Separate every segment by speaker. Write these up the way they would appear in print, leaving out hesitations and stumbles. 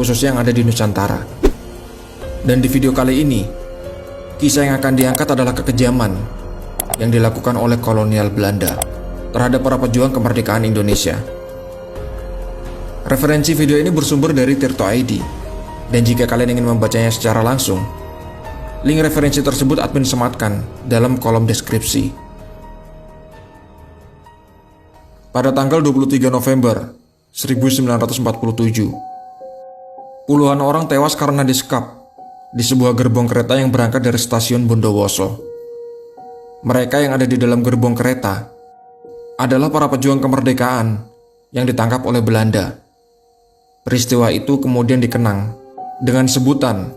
Speaker 1: khususnya yang ada di Nusantara. Dan di video kali ini, kisah yang akan diangkat adalah kekejaman yang dilakukan oleh kolonial Belanda terhadap para pejuang kemerdekaan Indonesia. Referensi video ini bersumber dari Tirto ID, dan jika kalian ingin membacanya secara langsung, link referensi tersebut admin sematkan dalam kolom deskripsi. Pada tanggal 23 November 1947, puluhan orang tewas karena disekap di sebuah gerbong kereta yang berangkat dari stasiun Bondowoso. Mereka yang ada di dalam gerbong kereta adalah para pejuang kemerdekaan yang ditangkap oleh Belanda. Peristiwa itu kemudian dikenang dengan sebutan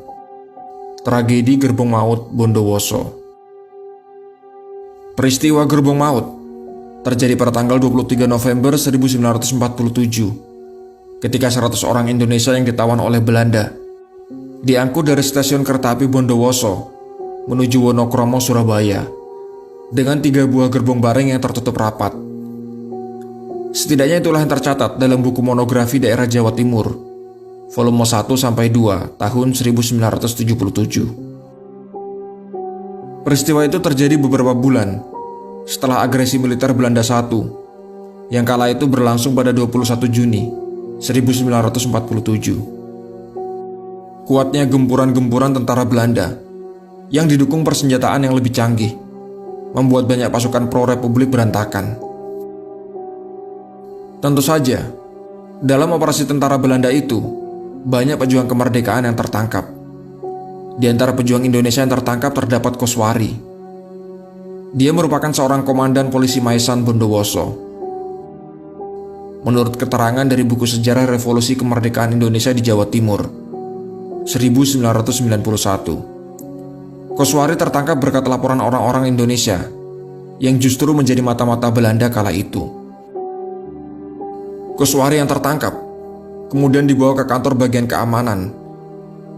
Speaker 1: Tragedi Gerbong Maut Bondowoso. Peristiwa Gerbong Maut terjadi pada tanggal 23 November 1947 ketika 100 orang Indonesia yang ditawan oleh Belanda diangkut dari stasiun kereta api Bondowoso menuju Wonokromo, Surabaya dengan 3 buah gerbong bareng yang tertutup rapat. Setidaknya itulah yang tercatat dalam buku monografi daerah Jawa Timur, volume 1-2 tahun 1977. Peristiwa itu terjadi beberapa bulan setelah agresi militer Belanda I yang kala itu berlangsung pada 21 Juni 1947. Kuatnya gempuran-gempuran tentara Belanda yang didukung persenjataan yang lebih canggih membuat banyak pasukan pro-republik berantakan. Tentu saja, dalam operasi tentara Belanda itu, banyak pejuang kemerdekaan yang tertangkap. Di antara pejuang Indonesia yang tertangkap terdapat Koswari. Dia merupakan seorang komandan polisi Maesan Bondowoso. Menurut keterangan dari buku sejarah revolusi kemerdekaan Indonesia di Jawa Timur, 1991, Koswari tertangkap berkat laporan orang-orang Indonesia yang justru menjadi mata-mata Belanda kala itu. Koswari yang tertangkap kemudian dibawa ke kantor bagian keamanan,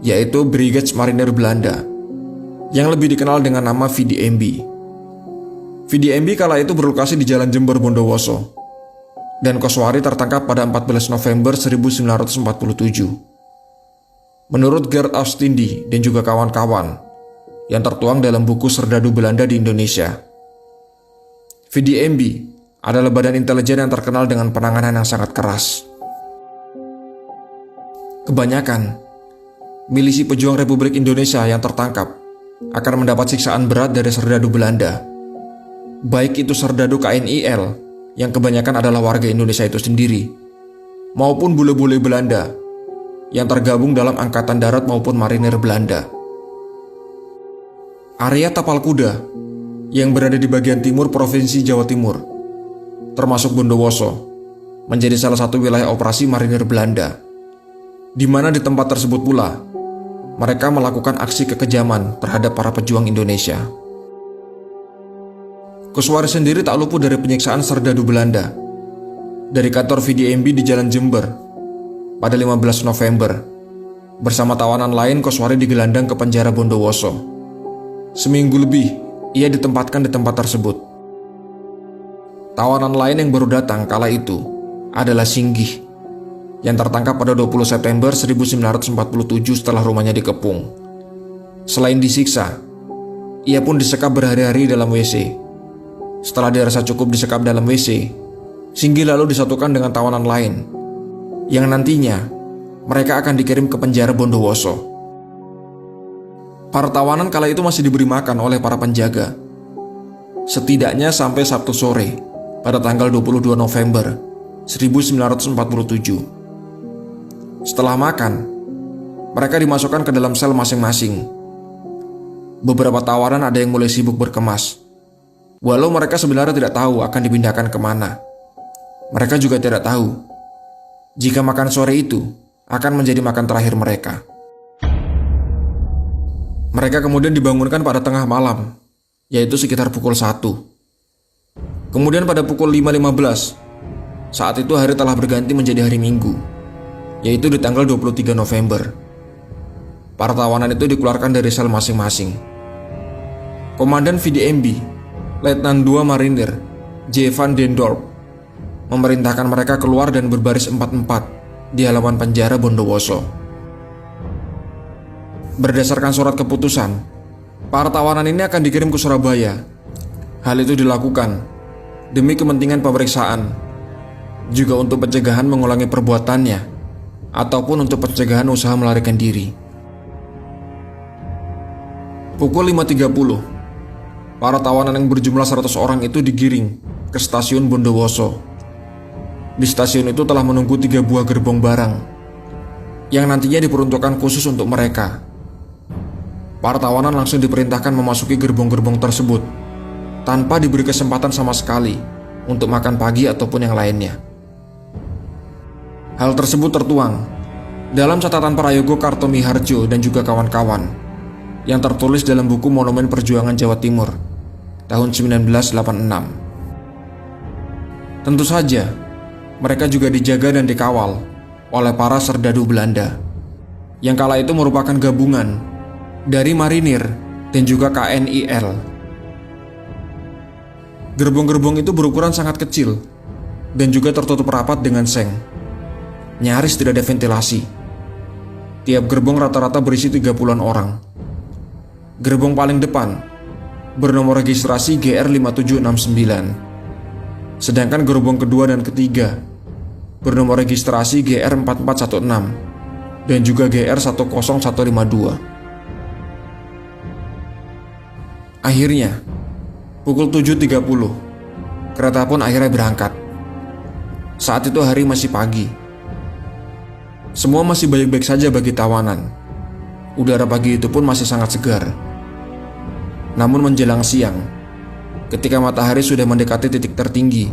Speaker 1: yaitu Brigade Marinir Belanda, yang lebih dikenal dengan nama VDMB. VDMB kala itu berlokasi di Jalan Jember, Bondowoso, dan Koswari tertangkap pada 14 November 1947. Menurut Gerd Austindi dan juga kawan-kawan, yang tertuang dalam buku Serdadu Belanda di Indonesia, VDMB adalah badan intelijen yang terkenal dengan penanganan yang sangat keras. Kebanyakan milisi pejuang Republik Indonesia yang tertangkap akan mendapat siksaan berat dari serdadu Belanda, baik itu serdadu KNIL yang kebanyakan adalah warga Indonesia itu sendiri, maupun bule-bule Belanda yang tergabung dalam Angkatan Darat maupun Marinir Belanda. Area Tapal Kuda yang berada di bagian timur Provinsi Jawa Timur, termasuk Bondowoso, menjadi salah satu wilayah operasi Marinir Belanda, di mana di tempat tersebut pula mereka melakukan aksi kekejaman terhadap para pejuang Indonesia. Koswari sendiri tak luput dari penyiksaan serdadu Belanda dari kantor VDMB di Jalan Jember pada 15 November. Bersama tawanan lain, Koswari digelandang ke penjara Bondowoso. Seminggu lebih ia ditempatkan di tempat tersebut. Tawanan lain yang baru datang kala itu adalah Singgih, yang tertangkap pada 20 September 1947 setelah rumahnya dikepung. Selain disiksa, ia pun disekap berhari-hari dalam WC. Setelah dirasa cukup disekap dalam WC, Singgih lalu disatukan dengan tawanan lain, yang nantinya mereka akan dikirim ke penjara Bondowoso. Para tawanan kala itu masih diberi makan oleh para penjaga, setidaknya sampai Sabtu sore pada tanggal 22 November 1947. Setelah makan, mereka dimasukkan ke dalam sel masing-masing. Beberapa tawanan ada yang mulai sibuk berkemas, walau mereka sebenarnya tidak tahu akan dipindahkan kemana. Mereka juga tidak tahu jika makan sore itu akan menjadi makan terakhir mereka. Mereka kemudian dibangunkan pada tengah malam, yaitu sekitar pukul 1. Kemudian pada pukul 5.15, saat itu hari telah berganti menjadi hari Minggu, yaitu di tanggal 23 November. Para tawanan itu dikeluarkan dari sel masing-masing. Komandan VDMB, Letnan II Marinir J. van den Dorp, memerintahkan mereka keluar dan berbaris 4-4 di halaman penjara Bondowoso. Berdasarkan surat keputusan, para tawanan ini akan dikirim ke Surabaya. Hal itu dilakukan demi kepentingan pemeriksaan, juga untuk pencegahan mengulangi perbuatannya, ataupun untuk pencegahan usaha melarikan diri. Pukul 5.30, para tawanan yang berjumlah 100 orang itu digiring ke stasiun Bondowoso. Di stasiun itu telah menunggu 3 buah gerbong barang yang nantinya diperuntukkan khusus untuk mereka. Para tawanan langsung diperintahkan memasuki gerbong-gerbong tersebut tanpa diberi kesempatan sama sekali untuk makan pagi ataupun yang lainnya. Hal tersebut tertuang dalam catatan Prayogo Kartomiharjo dan juga kawan-kawan yang tertulis dalam buku Monumen Perjuangan Jawa Timur tahun 1986. Tentu saja, mereka juga dijaga dan dikawal oleh para serdadu Belanda yang kala itu merupakan gabungan dari marinir dan juga KNIL. Gerbong-gerbong itu berukuran sangat kecil dan juga tertutup rapat dengan seng. Nyaris tidak ada ventilasi. Tiap gerbong rata-rata berisi 30-an orang. Gerbong paling depan bernomor registrasi GR5769. Sedangkan gerbong kedua dan ketiga bernomor registrasi GR4416 dan juga GR10152. Akhirnya, pukul 7.30, kereta pun akhirnya berangkat. Saat itu hari masih pagi. Semua masih baik-baik saja bagi tawanan. Udara pagi itu pun masih sangat segar. Namun menjelang siang, ketika matahari sudah mendekati titik tertinggi,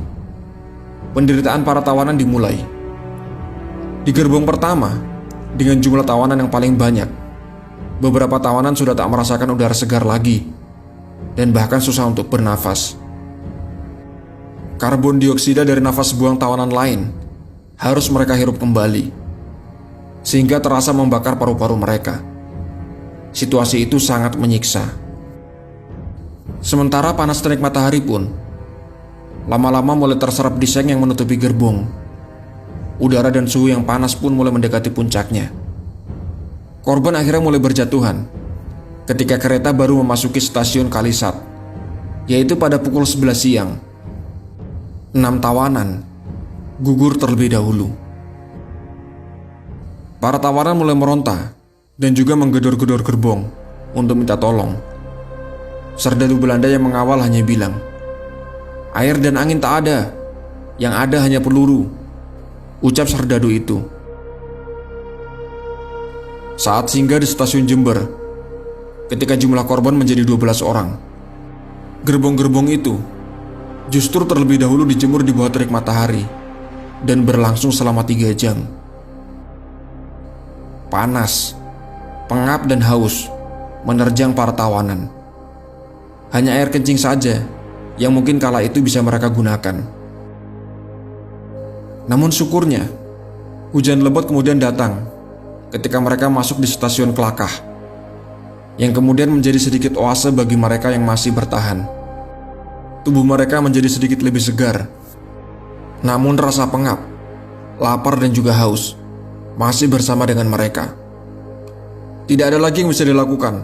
Speaker 1: penderitaan para tawanan dimulai. Di gerbong pertama, dengan jumlah tawanan yang paling banyak, beberapa tawanan sudah tak merasakan udara segar lagi dan bahkan susah untuk bernafas. Karbon dioksida dari nafas buang tawanan lain harus mereka hirup kembali, sehingga terasa membakar paru-paru mereka. Situasi itu sangat menyiksa. Sementara panas terik matahari pun lama-lama mulai terserap di seng yang menutupi gerbong. Udara dan suhu yang panas pun mulai mendekati puncaknya. Korban akhirnya mulai berjatuhan ketika kereta baru memasuki stasiun Kalisat, yaitu pada pukul 11 siang. 6 tawanan gugur terlebih dahulu. Para tawanan mulai meronta dan juga menggedor-gedor gerbong untuk minta tolong. Serdadu Belanda yang mengawal hanya bilang, "Air dan angin tak ada, yang ada hanya peluru," ucap serdadu itu. Saat singgah di stasiun Jember, ketika jumlah korban menjadi 12 orang, gerbong-gerbong itu justru terlebih dahulu dijemur di bawah terik matahari dan berlangsung selama 3 jam. Panas, pengap dan haus menerjang para tawanan. Hanya air kencing saja yang mungkin kala itu bisa mereka gunakan. Namun syukurnya, hujan lebat kemudian datang ketika mereka masuk di stasiun Kelakah, yang kemudian menjadi sedikit oase bagi mereka yang masih bertahan. Tubuh mereka menjadi sedikit lebih segar. Namun rasa pengap, lapar dan juga haus masih bersama dengan mereka. Tidak ada lagi yang bisa dilakukan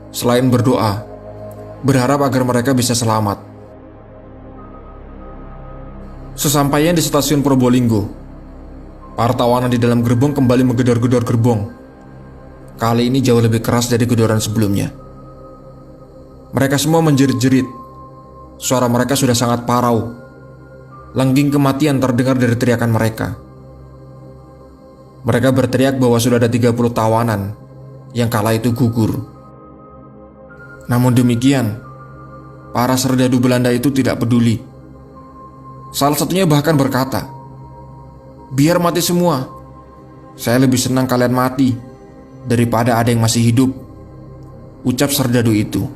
Speaker 1: selain berdoa, berharap agar mereka bisa selamat. Sesampainya di stasiun Probolinggo, para tawanan di dalam gerbong kembali menggedor-gedor gerbong. Kali ini jauh lebih keras dari gedoran sebelumnya. Mereka semua menjerit-jerit. Suara mereka sudah sangat parau. Lengging kematian terdengar dari teriakan mereka. Mereka berteriak bahwa sudah ada 30 tawanan yang kala itu gugur. Namun demikian, para serdadu Belanda itu tidak peduli. Salah satunya bahkan berkata, "Biar mati semua. Saya lebih senang kalian mati daripada ada yang masih hidup," ucap serdadu itu.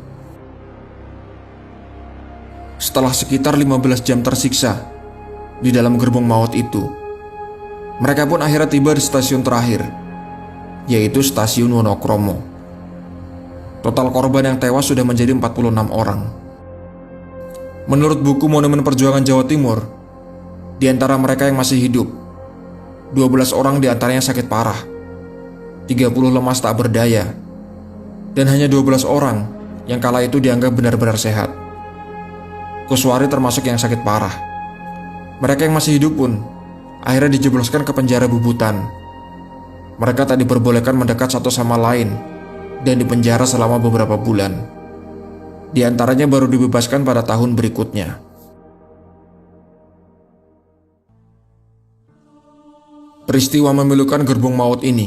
Speaker 1: Setelah sekitar 15 jam tersiksa di dalam gerbong maut itu, mereka pun akhirnya tiba di stasiun terakhir, yaitu stasiun Wonokromo. Total korban yang tewas sudah menjadi 46 orang. Menurut buku Monumen Perjuangan Jawa Timur, di antara mereka yang masih hidup, 12 orang di antaranya sakit parah, 30 lemas tak berdaya, dan hanya 12 orang yang kala itu dianggap benar-benar sehat. Kuswari termasuk yang sakit parah. Mereka yang masih hidup pun akhirnya dijebloskan ke penjara Bubutan. Mereka tak diperbolehkan mendekat satu sama lain dan dipenjara selama beberapa bulan. Di antaranya baru dibebaskan pada tahun berikutnya. Peristiwa memilukan Gerbong Maut ini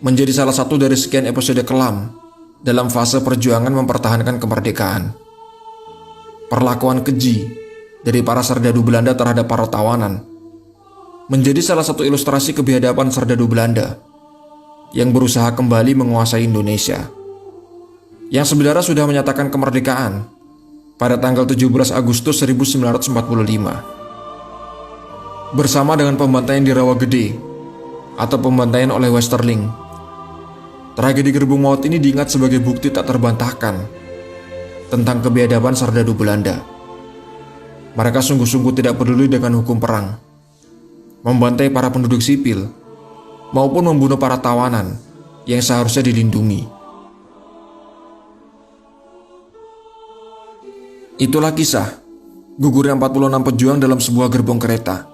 Speaker 1: menjadi salah satu dari sekian episode kelam dalam fase perjuangan mempertahankan kemerdekaan. Perlakuan keji dari para serdadu Belanda terhadap para tawanan menjadi salah satu ilustrasi kebiadaban serdadu Belanda yang berusaha kembali menguasai Indonesia, yang sebenarnya sudah menyatakan kemerdekaan pada tanggal 17 Agustus 1945. Bersama dengan pembantaian di Rawagede atau pembantaian oleh Westerling, tragedi Gerbong Maut ini diingat sebagai bukti tak terbantahkan tentang kebiadaban serdadu Belanda. Mereka sungguh-sungguh tidak peduli dengan hukum perang, membantai para penduduk sipil, maupun membunuh para tawanan yang seharusnya dilindungi. Itulah kisah gugurnya 46 pejuang dalam sebuah gerbong kereta.